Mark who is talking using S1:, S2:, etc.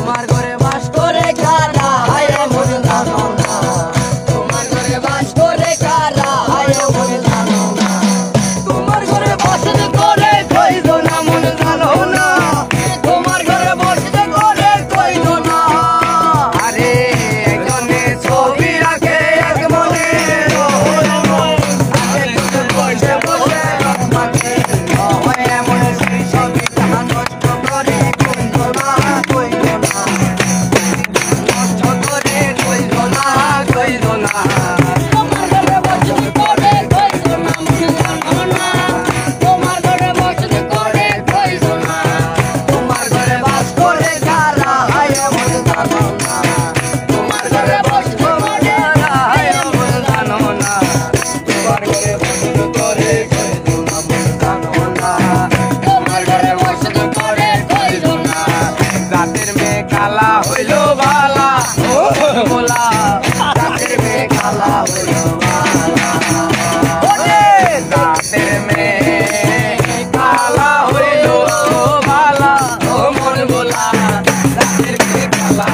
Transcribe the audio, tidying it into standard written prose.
S1: তোমার ঘরে বাস করে কারা হায় মন জানো না তোমার ঘরে বাস করে কারা হায় মন জানো না তোমার ঘরে বসত করে কইলো না মন জানো না তোমার ঘরে বসত করে কইলো না আরে একজনে ছবি রাখে এক মনে আরে তুই বসে বসে আমাকে হয় এমন সেই ছবি তাহা নষ্ট করে কইলো না নষ্ট করে কইলো না তোমার ঘরে বসত করে কইলো না মন জানো না তোমার ঘরে বসত করে কইলো না তোমার ঘরে বাস করে কারা হায় মন জানো না তোমার ঘরে বসত করে হায় মন জানো না তোমার ঘরে বসত করে কইলো না মন জানো না তোমার ঘরে বসত করে কইলো না রাতের মেয়ে কালা হইলো বালা ও বলা রাতের মেয়ে কালা হইলো বালা ওরে রাতের মেয়ে কালা হইলো বালা ও মন বলা রাতের মেয়ে কালা